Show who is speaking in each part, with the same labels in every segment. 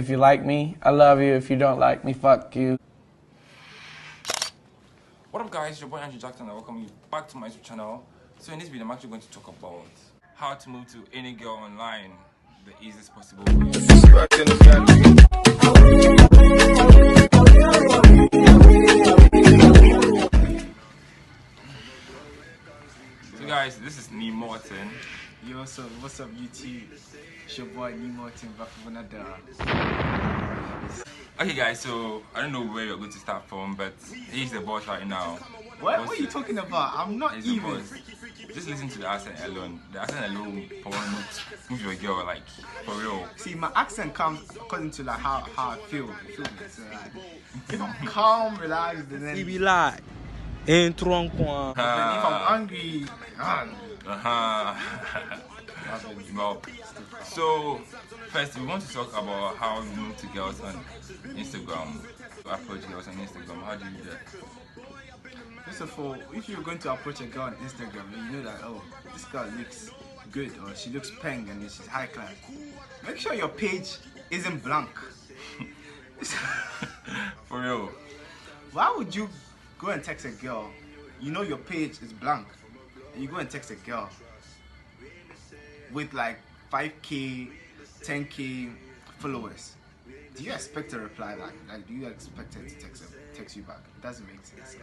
Speaker 1: If you like me, I love you. If you don't like me, fuck you.
Speaker 2: What up guys, your boy Andrew Jackson and I welcome you back to my YouTube channel. So in this video I'm actually going to talk about how to move to any girl online the easiest possible way. So guys, this is Nee Morton.
Speaker 3: Yo, what's up YouTube? It's your boy Nee Morton back from another.
Speaker 2: Okay guys, so I don't know where we're going to start from, but he's the boss right now.
Speaker 3: What are you talking about? I'm not
Speaker 2: He's
Speaker 3: even.
Speaker 2: the boss. Just listen to the accent alone. The accent alone probably not move your girl, like, for real.
Speaker 3: See, my accent comes according to like how I feel. You feel me? So, like, if I'm calm, relaxed, and then
Speaker 4: He be like, in tronc.
Speaker 3: if I'm angry,
Speaker 2: Well, so first we want to talk about how you move to girls on Instagram. To approach girls on Instagram. How do you do that?
Speaker 3: first of all, if you're going to approach a girl on Instagram and you know that, oh, this girl looks good or she looks peng and she's high class, make sure your page isn't blank.
Speaker 2: For real.
Speaker 3: Why would you go and text a girl, you know your page is blank, and you go and text a girl with like 5k, 10k followers? Do you expect a reply back? Like, do you expect her to text you back? It doesn't make sense.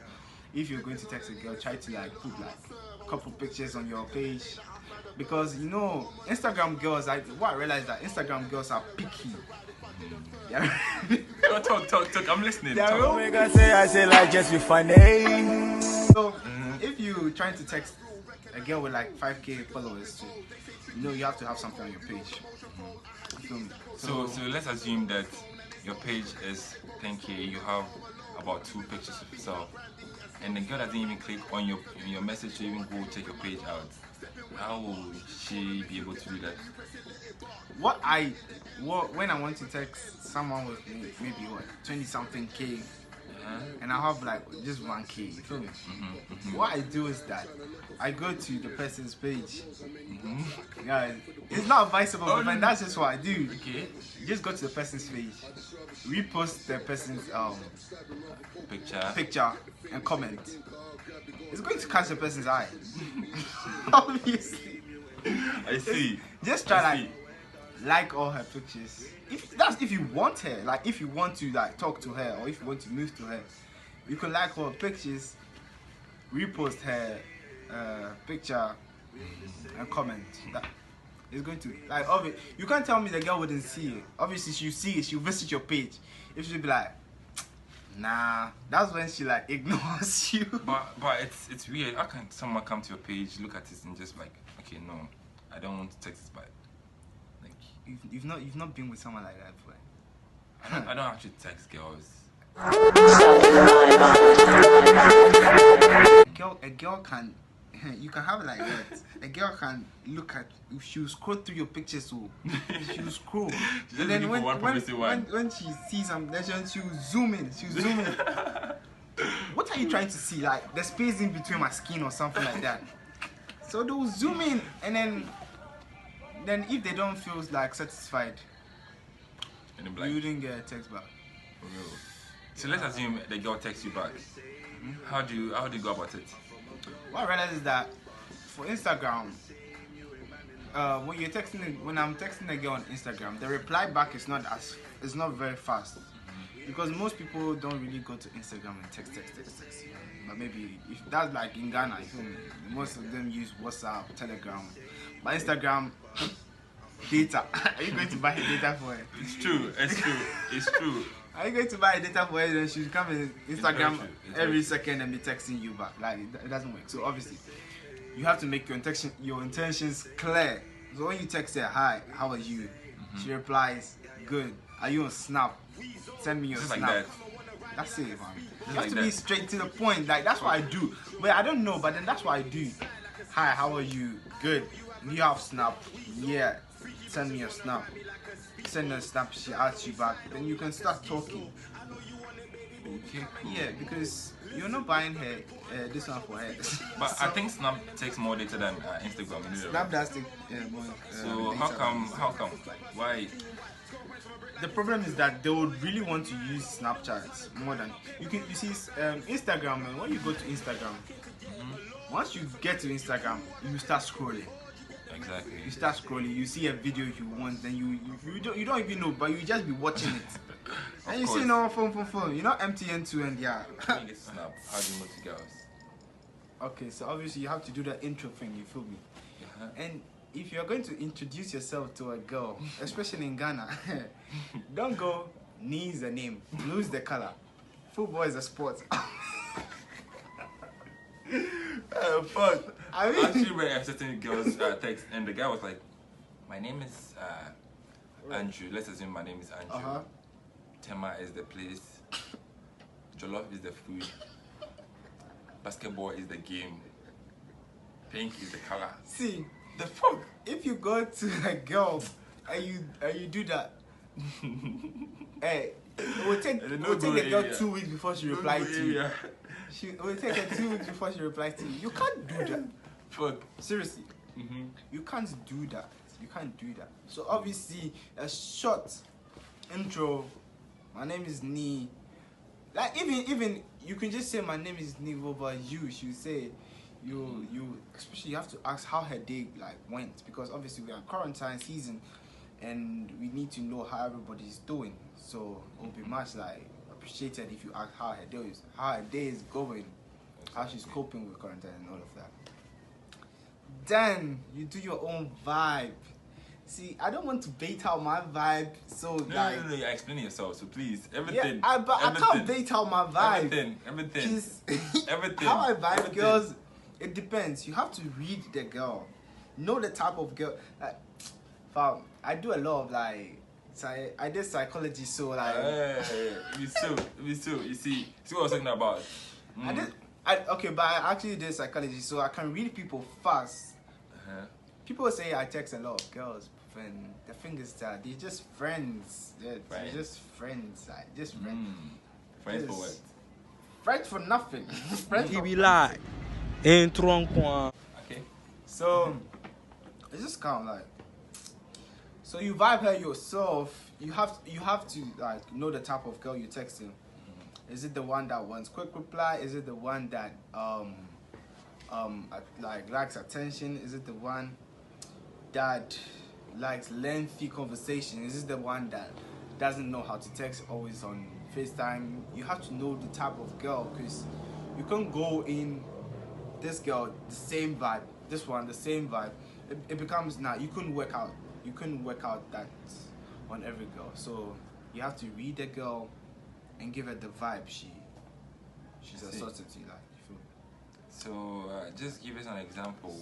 Speaker 3: If you're going to text a girl, try to like put like a couple pictures on your page, because you know Instagram girls. What I realized that Instagram girls are picky.
Speaker 2: Talk. I'm listening.
Speaker 4: I say like just be funny.
Speaker 3: So if you trying to text a girl with like 5k followers, you know you have to have something on your page. You feel me?
Speaker 2: So let's assume that your page is 10k. You have about 2 pictures of yourself, and the girl doesn't even click on your message to even go check your page out. How will she be able to do that?
Speaker 3: When I want to text someone with maybe what 20 something k, and I have like just 1k, you feel me? What I do is that I go to the person's page. Yeah, it's not advisable, but that's just what I do.
Speaker 2: Okay.
Speaker 3: Just go to the person's page, repost the person's picture and comment. It's going to catch the person's eye. Obviously.
Speaker 2: I see.
Speaker 3: Just try like all her pictures. If you want her, like if you want to like talk to her or if you want to move to her, you can like all her pictures, repost her picture and comment. That is going to like you can't tell me the girl wouldn't see it. Obviously she'll see it, she'll visit your page. If she'll be like, nah, that's when she like ignores you.
Speaker 2: But it's weird. How can someone come to your page, look at it, and just like, okay, no, I don't want to text this back. Like
Speaker 3: you've not been with someone like that before.
Speaker 2: I don't actually text girls.
Speaker 3: A girl can, you can have like that. A girl can look at, if she'll scroll through your pictures, so she'll scroll. And then when she sees something, then she'll zoom in. What are you trying to see? Like the space in between my skin or something like that. So they'll zoom in, and then if they don't feel like satisfied, you didn't get a text back.
Speaker 2: So let's assume the girl texts you back. How do you go about it?
Speaker 3: What I realized is that for Instagram, when I'm texting a girl on Instagram, the reply back is not very fast, because most people don't really go to Instagram and text. But maybe if that's like in Ghana, you feel me? Most of them use WhatsApp, Telegram, but Instagram. Data. Are you going to buy data for her?
Speaker 2: It's true.
Speaker 3: Are you going to buy data for her? Then she'll come in Instagram every second and be texting you back. Like it doesn't work. So obviously, you have to make your intentions clear. So when you text her, hi, how are you? She replies, good. Are you on Snap? Send me your Snap.
Speaker 2: Like that.
Speaker 3: That's it, man. You have to be straight to the point. Like that's what I do. But I don't know. But then that's what I do. Hi, how are you? Good. You have Snap? Yeah. Send me your Snap. Send her a Snap, she asks you back, then you can start talking.
Speaker 2: Okay, cool.
Speaker 3: Yeah, because you're not buying her this one for her.
Speaker 2: But so, I think Snap takes more data than Instagram.
Speaker 3: Snap does take more.
Speaker 2: So how come? Why?
Speaker 3: the problem is that they would really want to use Snapchat more than you see Instagram. Man, when you go to Instagram, once you get to Instagram, you start scrolling.
Speaker 2: Exactly.
Speaker 3: You start scrolling. You see a video you want, then you don't even know, but you just be watching it. And you see no phone. You know MTN2 and yeah.
Speaker 2: When you get to Snap, how do you move to girls?
Speaker 3: Okay, so obviously you have to do that intro thing. You feel me? And if you're going to introduce yourself to a girl, especially in Ghana, don't go knee is the name, blue is the color, football is a sport.
Speaker 2: Fuck.
Speaker 3: I mean,
Speaker 2: actually read a certain girl's text, and the guy was like, "My name is Andrew. Let's assume my name is Andrew. Tema is the place. Jollof is the food. Basketball is the game. Pink is the color."
Speaker 3: see,
Speaker 2: The fuck?
Speaker 3: if you go to a girl and you do that, hey, it will take the girl 2 weeks before she replies to you. It will take her 2 weeks before she replies to you. You can't do that.
Speaker 2: Fuck.
Speaker 3: Seriously. You can't do that. You can't do that. So obviously a short intro. My name is Nee. Like even you can just say my name is Nee, but you should say you especially you have to ask how her day like went, because obviously we are quarantine season and we need to know how everybody's doing. So it will be much like appreciated if you ask how her day is going, how she's coping with quarantine and all of that. Then you do your own vibe. See, I don't want to bait out my vibe, so
Speaker 2: No, you're explaining yourself, so please,
Speaker 3: yeah,
Speaker 2: everything.
Speaker 3: but I can't bait out my vibe.
Speaker 2: Everything. Everything.
Speaker 3: How I vibe
Speaker 2: Everything.
Speaker 3: girls, it depends. You have to read the girl, know the type of girl. Like, fam, I do a lot of like, I did psychology, so like.
Speaker 2: Me too. You see what I was talking about.
Speaker 3: Okay, but I actually did psychology, so I can read people fast. People say I text a lot of girls, but the thing is that they're just friends. They're just friends. Like, just friends.
Speaker 2: Friends for what?
Speaker 3: Friends for nothing. Friends for
Speaker 4: be like in Tronc.
Speaker 2: Okay.
Speaker 3: So it's just kind of like, so you vibe her yourself. You have to like know the type of girl you're texting. Is it the one that wants quick reply? Is it the one that like likes attention? Is it the one that likes lengthy conversation? Is it the one that doesn't know how to text, always on FaceTime? You have to know the type of girl, because you can't go in this girl the same vibe, this one the same vibe. It becomes you couldn't work out that on every girl. So you have to read the girl and give her the vibe she's assorted to, like, you feel.
Speaker 2: So just give us an example.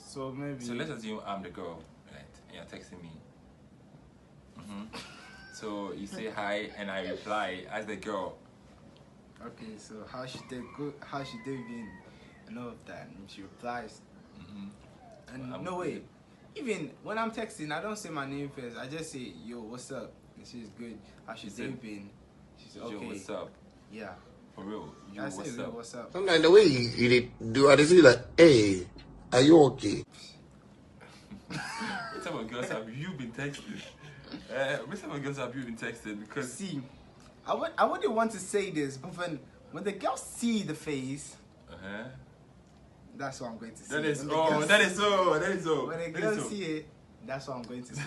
Speaker 3: So maybe.
Speaker 2: So let's assume I'm the girl, right? And you're texting me. So you say hi, and I reply as the girl.
Speaker 3: Okay, so how should they been, and all of that, and she replies. And no way. Even when I'm texting, I don't say my name first. I just say, yo, what's up? And she's good. How should they been? She said, okay.
Speaker 2: Yo, what's up?
Speaker 3: Yeah.
Speaker 2: For real. Yo,
Speaker 3: I say,
Speaker 2: what's up?
Speaker 3: what's up?
Speaker 5: Sometimes the way you do, I just feel like, hey, are you okay?
Speaker 2: What type of girls have you been texting? What type of girls have you been texting? Because
Speaker 3: see, I wouldn't want to say this, but when the girls see the face, that's what I'm going to say.
Speaker 2: That is so.
Speaker 3: When the girls see it, that's what I'm going to say.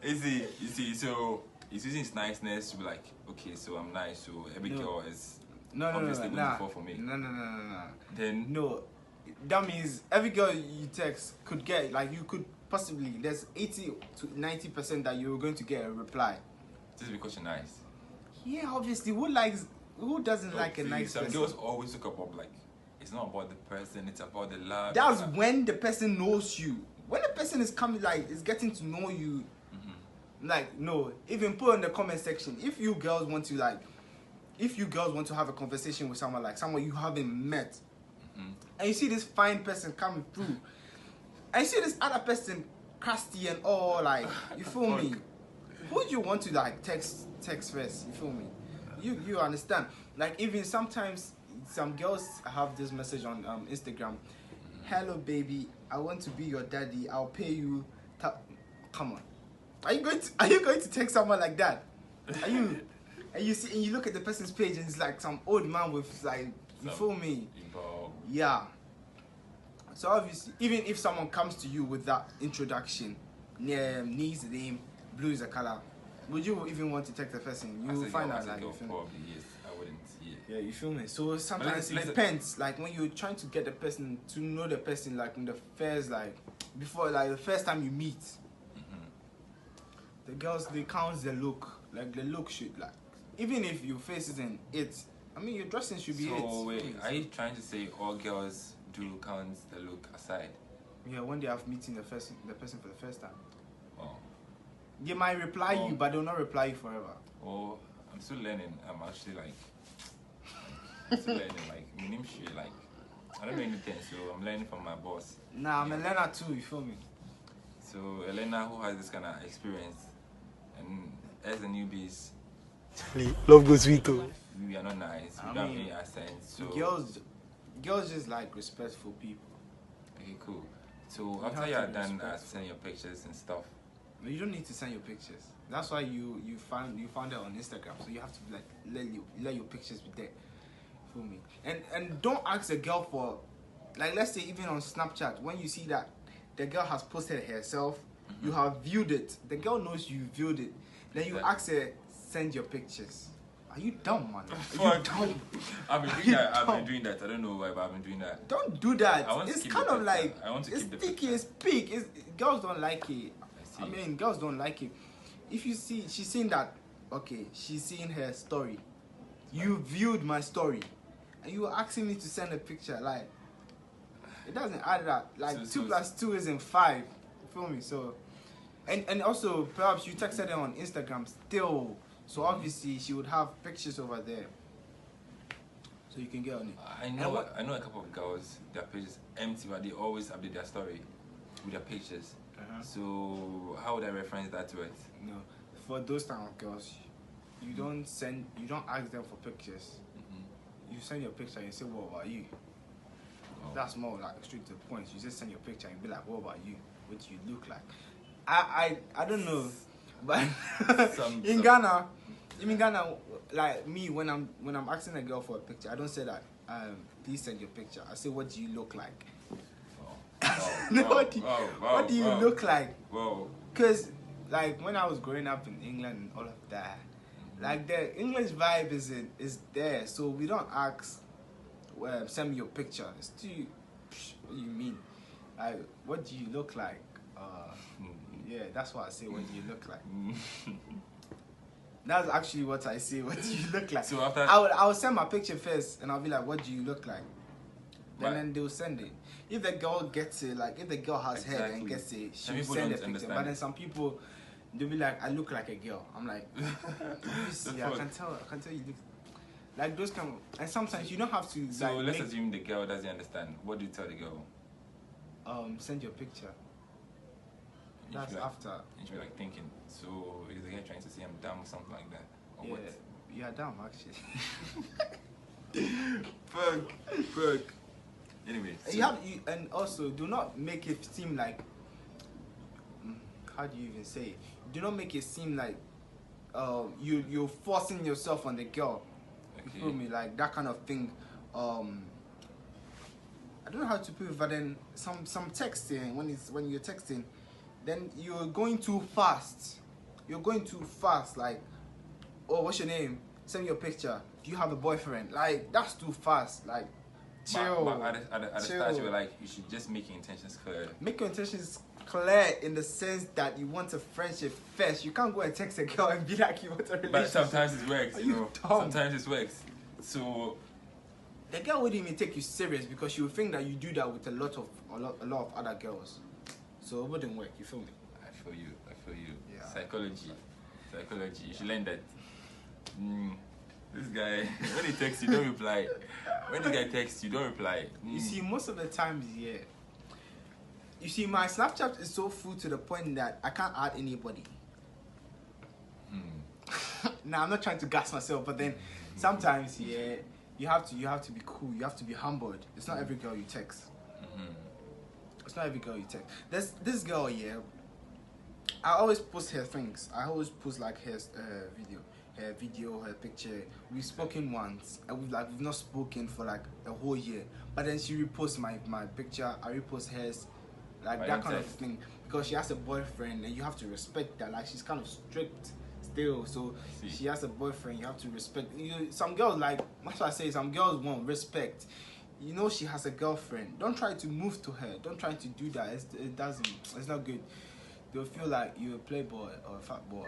Speaker 2: You see, so it's using his niceness to be like, okay, so I'm nice, so every girl is obviously going to fall for me.
Speaker 3: No.
Speaker 2: Then
Speaker 3: no, that means every girl you text could get, like, you could possibly, there's 80 to 90% that you're going to get a reply.
Speaker 2: Just because you're nice.
Speaker 3: Yeah, obviously. Who doesn't like a nice
Speaker 2: some
Speaker 3: person?
Speaker 2: girls always look up like, it's not about the person, it's about the love.
Speaker 3: That's when the person knows you. When the person is coming, like, is getting to know you, like, no, even put in the comment section, if you girls want to have a conversation with someone, like someone you haven't met, and you see this fine person coming through, and you see this other person crusty and all, like, you feel me? Who do you want to, like, text first? You feel me? You understand? Like, even sometimes some girls have this message on Instagram. Hello, baby. I want to be your daddy. I'll pay you. Come on. Are you going to text someone like that? Are you? And you look at the person's page and it's like some old man with like, you feel me? Yeah. So obviously, even if someone comes to you with that introduction, needs the name, blue is the color, would you even want to text the person? You will find out like,
Speaker 2: probably yes, I wouldn't.
Speaker 3: Yeah, you feel me? So sometimes it depends. Like when you're trying to get the person to know the person, like in the first, like before, like the first time you meet, the girls they count the look. Like the look should like, even if your face isn't it. I mean, your dressing should be it.
Speaker 2: So wait, are you trying to say all girls do count the look aside?
Speaker 3: Yeah, when they have meeting the person for the first time.
Speaker 2: Oh.
Speaker 3: They might reply you, but they'll not reply you forever.
Speaker 2: Oh, I'm still learning. I'm actually like, still learning. Like, my name shit. Like, I don't know anything, so I'm learning from my boss.
Speaker 3: Nah, I'm a learner too. You feel me?
Speaker 2: So a learner who has this kind of experience, and as a newbies,
Speaker 4: Love goes sweet too.
Speaker 2: we are not nice. We don't have any accent. So
Speaker 3: girls just like respectful people.
Speaker 2: Okay, cool. So after you are done sending your pictures and stuff,
Speaker 3: you don't need to send your pictures. That's why you found it on Instagram. So you have to like let your pictures be there. Feel me? And don't ask a girl for, like, let's say even on Snapchat, when you see that the girl has posted herself, you have viewed it. The girl knows you viewed it. Then you ask her, send your pictures. Are you dumb, man? Are you dumb?
Speaker 2: I've been doing that. I've been doing that. I don't know why, but I've been doing that.
Speaker 3: Don't do that. It's kind of like,
Speaker 2: I want to
Speaker 3: it's
Speaker 2: keep the
Speaker 3: sticky,
Speaker 2: picture.
Speaker 3: it's peak. Girls don't like it. I mean, girls don't like it. If you see, she's seen that, okay, she's seen her story. You viewed my story. And you were asking me to send a picture. Like, it doesn't add that. Like, 2 + 2 isn't 5. You feel me? So, and also, perhaps you texted her on Instagram still. So, obviously, she would have pictures over there. So, you can get on it.
Speaker 2: I know a couple of girls, their pages empty, but they always update their story with their pictures. So how would I reference that to it?
Speaker 3: No, for those type of girls, you don't ask them for pictures. You send your picture and you say, what about you? That's more like straight to the point. You just send your picture and be like, what about you? What do you look like? I don't know, but in Ghana, like me, when I'm asking a girl for a picture, I don't say that please send your picture. I say, what do you look like? What do you look like? Because like when I was growing up in England and all of that, like the English vibe is there, so we don't ask send me your picture. It's too, what do you mean? Like, what do you look like? Yeah, that's what I say. What do you look like? That's actually what I say. What do you look like?
Speaker 2: So after
Speaker 3: I would send my picture first, and I'll be like, what do you look like? Then they'll send it. If the girl gets it, like if the girl has hair and gets it, she'll send a picture. But then some people, they'll be like, I look like a girl. I'm like, you see, I can tell you look like those kind of, and sometimes you don't have to.
Speaker 2: So
Speaker 3: like,
Speaker 2: let's assume the girl doesn't understand. What do you tell the girl?
Speaker 3: Send your picture. That's after.
Speaker 2: And she'll be like thinking, so is the guy trying to say I'm dumb or something like that? Or
Speaker 3: Yeah,
Speaker 2: what?
Speaker 3: you're dumb actually. Fuck.
Speaker 2: Anyway,
Speaker 3: So and also do not make it seem like, how do you even say it? Do not make it seem like you're forcing yourself on the girl.
Speaker 2: okay.
Speaker 3: You feel me? Like that kind of thing. I don't know how to put it, but then some texting when you're texting, then you're going too fast. Like, oh, what's your name? Send me your picture. Do you have a boyfriend? Like, that's too fast. Like, chill.
Speaker 2: But at the start, you were like, you should just make your intentions clear.
Speaker 3: Make your intentions clear in the sense that you want a friendship first. You can't go and text a girl and be like, you want a relationship.
Speaker 2: But sometimes it works,
Speaker 3: Are
Speaker 2: you know.
Speaker 3: dumb?
Speaker 2: Sometimes it works. So
Speaker 3: the girl wouldn't even take you serious because she would think that you do that with a lot of other girls. So it wouldn't work. You feel me?
Speaker 2: I feel you.
Speaker 3: Yeah.
Speaker 2: Psychology. You should learn that. This guy, when he texts, you don't reply. When this guy texts, you don't reply.
Speaker 3: You see, most of the times, yeah. You see, my Snapchat is so full to the point that I can't add anybody. Now, I'm not trying to gas myself, but then sometimes, yeah, you have to be cool. You have to be humbled. It's not every girl you text. It's not every girl you text. There's this girl, yeah. I always post her things. I always post like her video, her picture. We've spoken once, and we've not spoken for like a whole year. But then she reposts my picture. I repost hers, like that kind of thing, because she has a boyfriend, and you have to respect that. Like she's kind of strict still, so she has a boyfriend. You have to respect. You know, some girls like that's what I say. Some girls want respect. You know she has a girlfriend. Don't try to move to her. Don't try to do that. It doesn't. It's not good. They'll feel like you're a playboy or a fat boy.